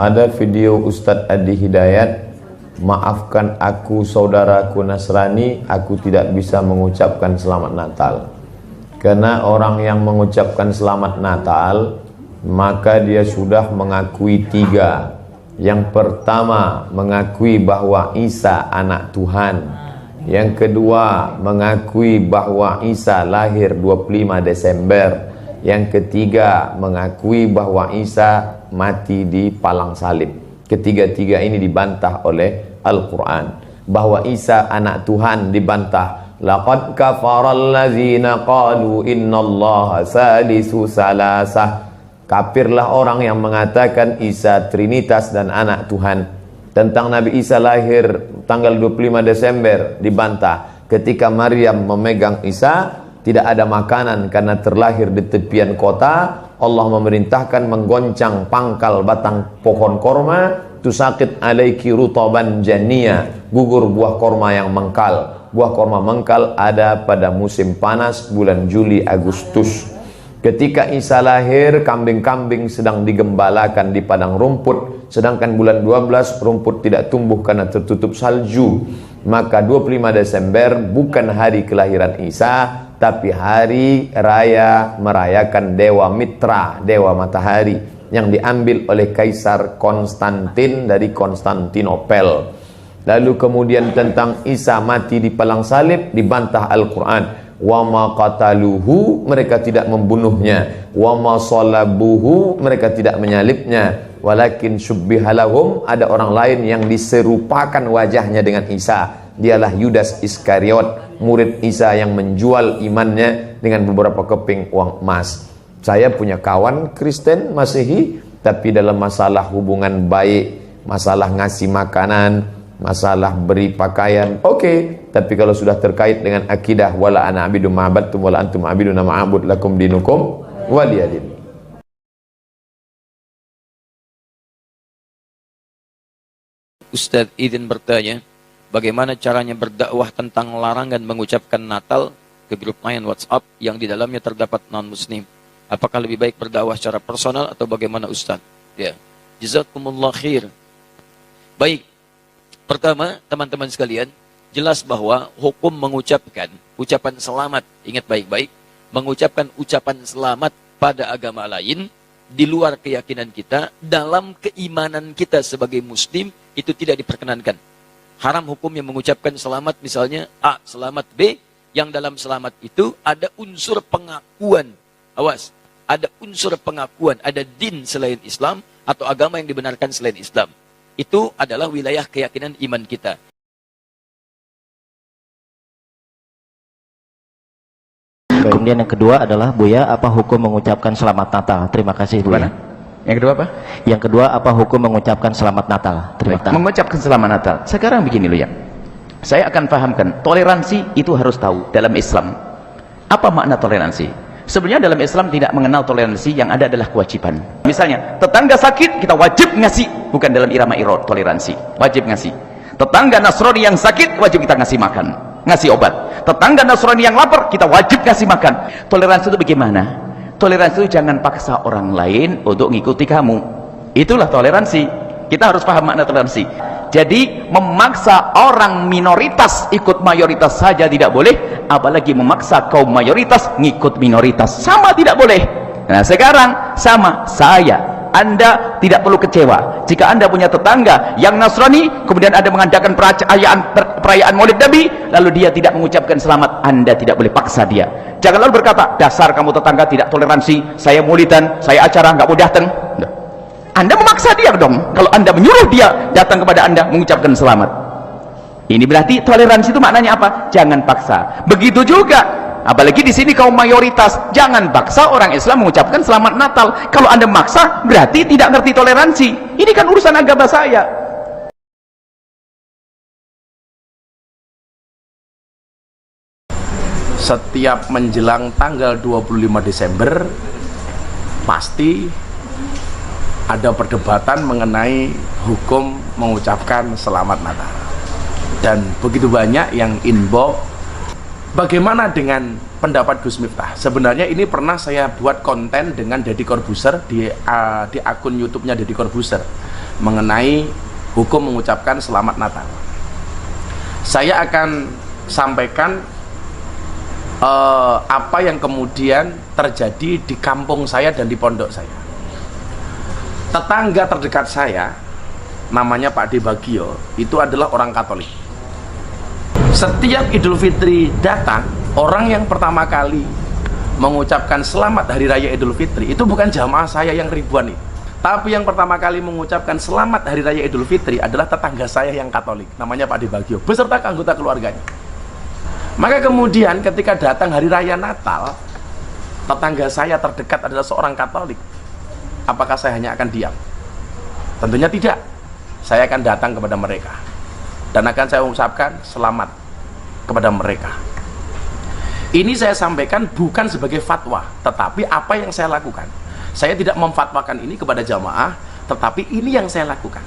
Ada video Ustadz Adi Hidayat, maafkan aku saudaraku Nasrani, aku tidak bisa mengucapkan selamat Natal. Karena orang yang mengucapkan selamat Natal, maka dia sudah mengakui tiga. Yang pertama, mengakui bahwa Isa anak Tuhan. Yang kedua, mengakui bahwa Isa lahir 25 Desember. Yang ketiga, mengakui bahwa Isa mati di palang salib. Ketiga-tiga ini dibantah oleh Al-Quran. Bahwa Isa anak Tuhan dibantah. Laqad kafaral ladzina qalu innallaha salisu salasah. Kafirlah orang yang mengatakan Isa Trinitas dan anak Tuhan. Tentang Nabi Isa lahir tanggal 25 Desember dibantah. Ketika Maryam memegang Isa, tidak ada makanan karena terlahir di tepian kota. Allah memerintahkan menggoncang pangkal batang pohon korma, tusakit alaiki rutaban jania, gugur buah korma yang mengkal. Buah korma mengkal ada pada musim panas bulan Juli Agustus. Ketika Isa lahir, kambing-kambing sedang digembalakan di padang rumput, sedangkan bulan 12 rumput tidak tumbuh karena tertutup salju. Maka 25 Desember bukan hari kelahiran Isa, tapi hari raya merayakan Dewa Mitra, Dewa Matahari, yang diambil oleh Kaisar Konstantin dari Konstantinopel. Lalu kemudian tentang Isa mati di palang salib dibantah Al-Quran. Wa ma qataluhu, mereka tidak membunuhnya. Wa ma salabuhu, mereka tidak menyalibnya. Walakin syubbihalahum, ada orang lain yang diserupakan wajahnya dengan Isa. Dialah Yudas Iskariot, murid Isa yang menjual imannya dengan beberapa keping uang emas. Saya punya kawan Kristen Masehi, tapi dalam masalah hubungan baik, masalah ngasih makanan, masalah beri pakaian, oke. Tapi kalau sudah terkait dengan akidah, wala ana abidu ma'abadtum wala antum abiduna ma'abud lakum dinukum waliyadin. Ustadz izin bertanya, bagaimana caranya berdakwah tentang larangan mengucapkan Natal ke grup lain WhatsApp yang di dalamnya terdapat non-muslim? Apakah lebih baik berdakwah secara personal atau bagaimana Ustadz? Ya, jazakumullah khair. Baik, pertama teman-teman sekalian, jelas bahwa hukum mengucapkan ucapan selamat, ingat baik-baik, mengucapkan ucapan selamat pada agama lain di luar keyakinan kita, dalam keimanan kita sebagai muslim, itu tidak diperkenankan. Haram hukum yang mengucapkan selamat, misalnya A, selamat B, yang dalam selamat itu ada unsur pengakuan. Awas, ada unsur pengakuan, ada din selain Islam atau agama yang dibenarkan selain Islam. Itu adalah wilayah keyakinan iman kita. Kemudian yang kedua adalah, Buya, apa hukum mengucapkan selamat Natal? Terima kasih, Buya. Yang kedua apa? Yang kedua, apa hukum mengucapkan selamat Natal? Terima kasih. Mengucapkan selamat Natal. Sekarang begini loh ya. Saya akan pahamkan, toleransi itu harus tahu dalam Islam. Apa makna toleransi? Sebenarnya dalam Islam tidak mengenal toleransi, yang ada adalah kewajiban. Misalnya, tetangga sakit, kita wajib ngasih. Bukan dalam irama irod, toleransi. Wajib ngasih. Tetangga Nasrani yang sakit, wajib kita ngasih makan, ngasih obat. Tetangga Nasrani yang lapar, kita wajib ngasih makan. Toleransi itu bagaimana? Toleransi itu jangan paksa orang lain untuk ngikuti kamu. Itulah toleransi. Kita harus paham makna toleransi. Jadi memaksa orang minoritas ikut mayoritas saja tidak boleh, apalagi memaksa kaum mayoritas ngikut minoritas, sama tidak boleh. Nah sekarang sama, Anda tidak perlu kecewa jika Anda punya tetangga yang Nasrani, kemudian Anda mengadakan perayaan Maulid Nabi, lalu dia tidak mengucapkan selamat. Anda tidak boleh paksa dia. Jangan lalu berkata, dasar kamu tetangga tidak toleransi, saya maulidan, saya acara nggak mau datang. Anda memaksa dia dong kalau Anda menyuruh dia datang kepada Anda mengucapkan selamat. Ini berarti toleransi itu maknanya apa? Jangan paksa. Begitu juga, apalagi di sini kaum mayoritas, jangan paksa orang Islam mengucapkan selamat Natal. Kalau Anda memaksa, berarti tidak ngerti toleransi. Ini kan urusan agama saya. Setiap menjelang tanggal 25 Desember pasti ada perdebatan mengenai hukum mengucapkan selamat Natal, dan begitu banyak yang inbox Bagaimana dengan pendapat Gus Miftah? Sebenarnya ini pernah saya buat konten dengan Deddy Corbuzier di akun YouTube-nya Deddy Corbuzier mengenai hukum mengucapkan selamat Natal. Saya akan sampaikan apa yang kemudian terjadi di kampung saya dan di pondok saya. Tetangga terdekat saya, namanya Pak Debagio, itu adalah orang Katolik. Setiap Idul Fitri datang, orang yang pertama kali mengucapkan selamat Hari Raya Idul Fitri itu bukan jamaah saya yang ribuan itu, tapi yang pertama kali mengucapkan selamat Hari Raya Idul Fitri adalah tetangga saya yang Katolik, namanya Pak Debagio, beserta anggota keluarganya. Maka kemudian ketika datang Hari Raya Natal, tetangga saya terdekat adalah seorang Katolik. Apakah saya hanya akan diam? Tentunya tidak. Saya akan datang kepada mereka dan akan saya ucapkan selamat kepada mereka. Ini saya sampaikan bukan sebagai fatwa, tetapi apa yang saya lakukan. Saya tidak memfatwakan ini kepada jamaah, tetapi ini yang saya lakukan.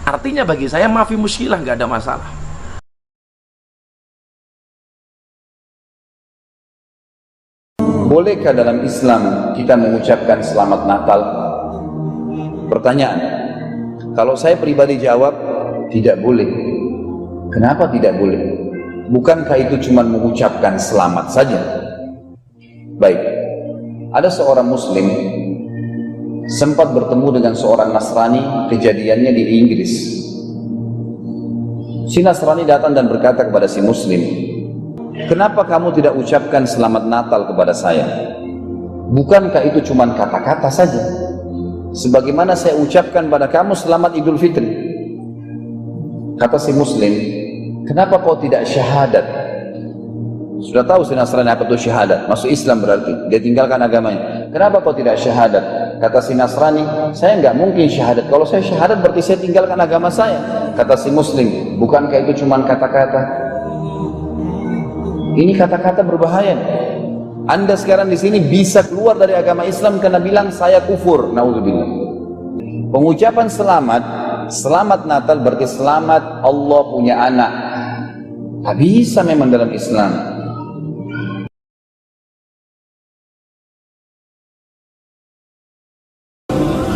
Artinya bagi saya maafi muskilah, nggak ada masalah. Bolehkah dalam Islam kita mengucapkan selamat Natal? Pertanyaan. Kalau saya pribadi jawab, tidak boleh. Kenapa tidak boleh? Bukankah itu cuma mengucapkan selamat saja? Baik, ada seorang muslim sempat bertemu dengan seorang Nasrani, kejadiannya di Inggris. Si Nasrani datang dan berkata kepada si muslim, "Kenapa kamu tidak ucapkan selamat Natal kepada saya? Bukankah itu cuma kata-kata saja? Sebagaimana saya ucapkan pada kamu selamat Idul Fitri." Kata si muslim, "Kenapa kau tidak syahadat?" Sudah tahu si Nasrani apa itu syahadat, masuk Islam berarti dia tinggalkan agamanya. "Kenapa kau tidak syahadat?" Kata si Nasrani, "Saya nggak mungkin syahadat. Kalau saya syahadat berarti saya tinggalkan agama saya." Kata si muslim, "Bukankah itu cuma kata-kata?" Ini kata-kata berbahaya. Anda sekarang di sini bisa keluar dari agama Islam karena bilang saya kufur. Nauzubillah. Pengucapan selamat Natal berarti selamat Allah punya anak. Tak bisa memang dalam Islam.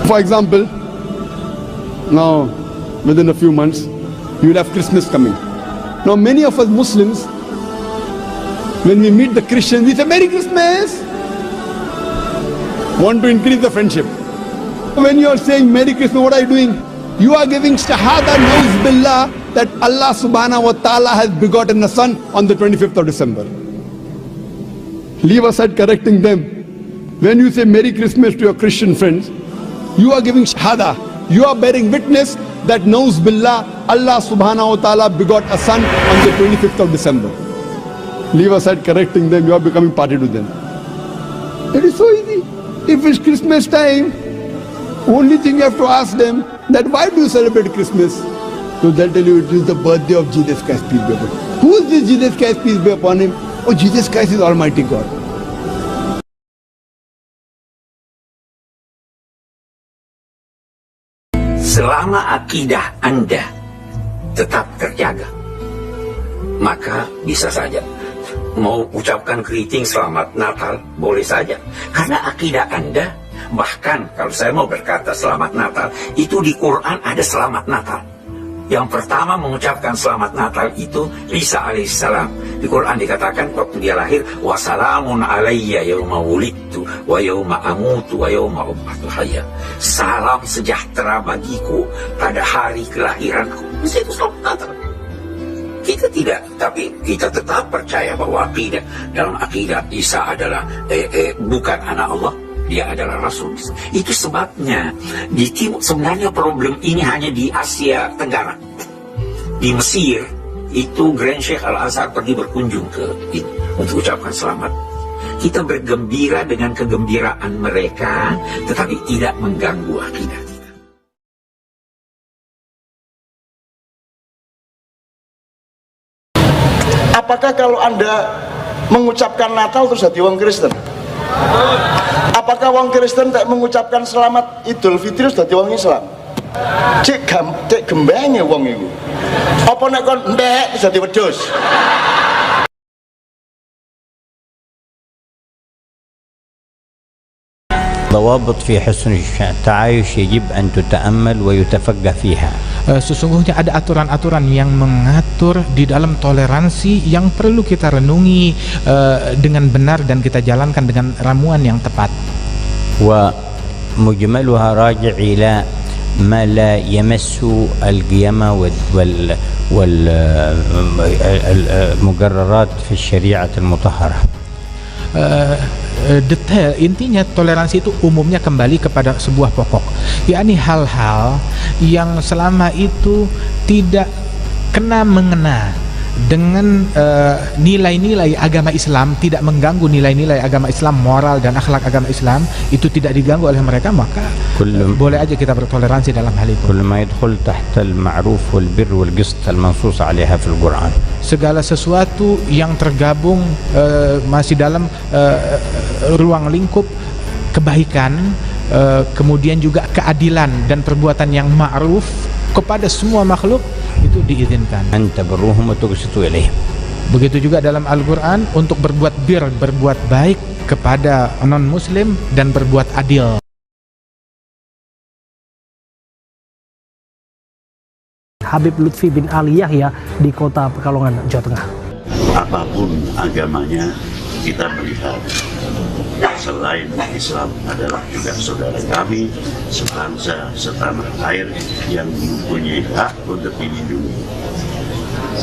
For example, now within a few months, you will have Christmas coming. Now many of us Muslims, when we meet the Christians, we say Merry Christmas. Want to increase the friendship. When you are saying Merry Christmas, what are you doing? You are giving shahada nauz billah that Allah subhanahu wa ta'ala has begotten a son on the 25th of December. Leave aside correcting them. When you say Merry Christmas to your Christian friends, you are giving shahada. You are bearing witness that nauz billah Allah subhanahu wa ta'ala begot a son on the 25th of December. Leave aside correcting them, you are becoming party to them. It is so easy. If it's Christmas time, only thing you have to ask them that why do you celebrate Christmas? So they'll tell you it is the birthday of Jesus Christ, peace be upon him. Who is this Jesus Christ, peace be upon him? Oh, Jesus Christ is Almighty God. Selama akidah Anda tetap terjaga, maka bisa saja mau ucapkan greeting selamat Natal, boleh saja. Karena akidah Anda, bahkan kalau saya mau berkata selamat Natal, itu di Quran ada selamat Natal. Yang pertama mengucapkan selamat Natal itu Isa alaihissalam. Di Quran dikatakan waktu dia lahir, wassalamun alayya yauma wulidtu wa yauma amutu wa yauma ub'atsu hayya. Salam sejahtera bagiku pada hari kelahiranku. Itu selamat Natal. Kita tidak, tapi kita tetap percaya bahwa akidah, dalam akidah Isa adalah bukan anak Allah, dia adalah Rasul. Itu sebabnya di timur, sebenarnya problem ini hanya di Asia Tenggara. Di Mesir itu Grand Sheikh Al-Azhar pergi berkunjung ke ini untuk ucapkan selamat. Kita bergembira dengan kegembiraan mereka, tetapi tidak mengganggu akidah. Apakah kalau Anda mengucapkan Natal terus jadi wong Kristen? Apakah wong Kristen tak mengucapkan selamat Idul Fitri terus jadi wong Islam? Cek gembenge wong iku. Apa nek kon ndek jadi wedhus? ضوابط في حسن التعايش يجب أن تتأمل ويتفقه فيها. Sesungguhnya ada aturan-aturan yang mengatur di dalam toleransi yang perlu kita renungi dengan benar dan kita jalankan dengan ramuan yang tepat. ومجملها راجع إلى ما لا يمس القيم والمقررات في الشريعة المطهرة. Detail intinya toleransi itu umumnya kembali kepada sebuah pokok, yakni hal-hal yang selama itu tidak kena mengena dengan nilai-nilai agama Islam, tidak mengganggu nilai-nilai agama Islam, moral dan akhlak agama Islam, itu tidak diganggu oleh mereka, maka boleh aja kita bertoleransi dalam hal itu. كل ما يدخل تحت المعروف والبر والقسط المنصوص عليها في القرآن. Segala sesuatu yang tergabung masih dalam ruang lingkup kebaikan, kemudian juga keadilan dan perbuatan yang ma'ruf kepada semua makhluk itu diizinkan. Anta berruhum tuqsitu ilaihim. Begitu juga dalam Al-Qur'an untuk berbuat berbuat baik kepada non muslim dan berbuat adil. Habib Lutfi bin Ali Yahya di Kota Pekalongan, Jawa Tengah. Apapun agamanya, kita melihat selain Islam adalah juga saudara kami, sebangsa, setanah air yang mempunyai hak untuk dilindungi.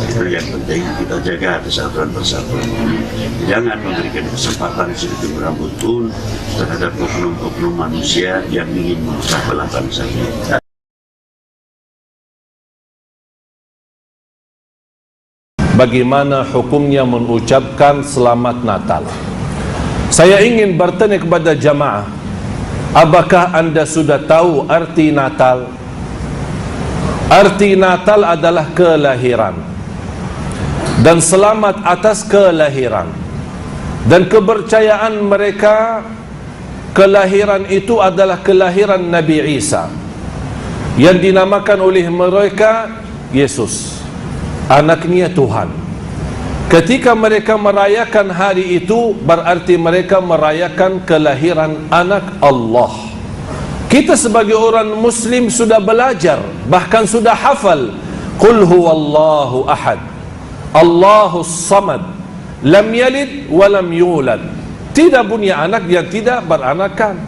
Itu yang penting, kita jaga kesatuan persatuan ini. Jangan memberikan kesempatan sedikit berambut pun terhadap oknum-oknum manusia yang ingin memecah belah bangsa kita. Bagaimana hukumnya mengucapkan selamat Natal? Saya ingin bertanya kepada jamaah, apakah anda sudah tahu arti Natal? Arti Natal adalah kelahiran, dan selamat atas kelahiran. Dan kepercayaan mereka, kelahiran itu adalah kelahiran Nabi Isa, yang dinamakan oleh mereka Yesus, anaknya Tuhan. Ketika mereka merayakan hari itu, berarti mereka merayakan kelahiran anak Allah. Kita sebagai orang muslim sudah belajar, bahkan sudah hafal, Qul huwallahu ahad, Allahus samad, lam yalid wa lam yulad. Tidak punya anak yang tidak beranakan.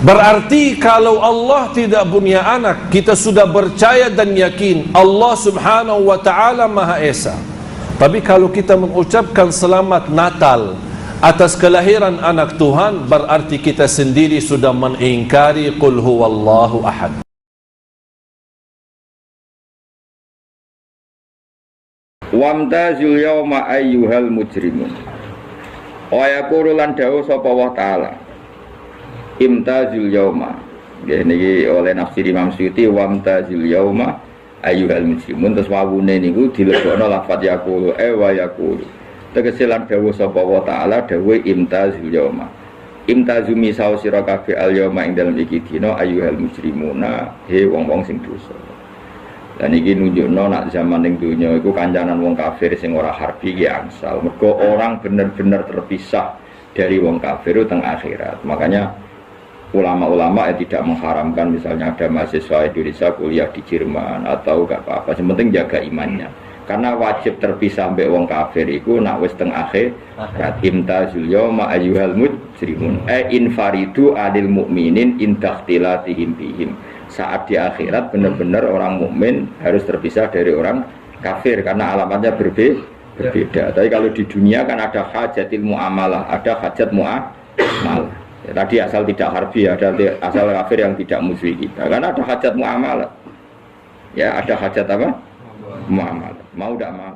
Berarti kalau Allah tidak punya anak, kita sudah percaya dan yakin Allah subhanahu wa ta'ala Maha Esa. Tapi kalau kita mengucapkan selamat Natal atas kelahiran anak Tuhan, berarti kita sendiri sudah mengingkari Qul huwallahu ahad. Wamtazul yawma ayyuhal mujrimun. Wa yaqulu lan dawuh sapa Allah taala, imtazul yawma. Niki oleh nafsir Imam Suyuti, wamtazul yawma ayyuhal mujrimun. Terus wawune niku dilebokno lafaz yaqulu wa yaqulu. Tegese lan dawuh sapa Allah taala dawuh imtazul yawma. Imtazu misau sira kabeh al yawma ing dalem iki dina ayyuhal mujrimuna, he wong-wong sing dosa. Dan iki nunjukno nak zaman ning dunya iku kancanan wong kafir sing ora harbi ki angsal. Mergo orang bener-bener terpisah dari wong kafir teng akhirat. Makanya ulama-ulama tidak mengharamkan misalnya ada mahasiswa Indonesia kuliah di Jerman atau gak apa-apa, yang penting jaga imannya. Karena wajib terpisah mbek wong kafir iku nak wis teng akhirat. Imtazul yawma ayyuhal mujrimun infaridu adil mukminin indakhtilatihim bihim. Saat di akhirat benar-benar orang mukmin harus terpisah dari orang kafir karena alamatnya berbeda. Tapi kalau di dunia kan ada hajatil muamalah, ada hajat muamalah. Ya, tadi asal tidak harbi, ada asal kafir yang tidak musuhi kita. Karena ada hajat muamalah. Ya, ada hajat apa? Muamalah. Mau tidak mau.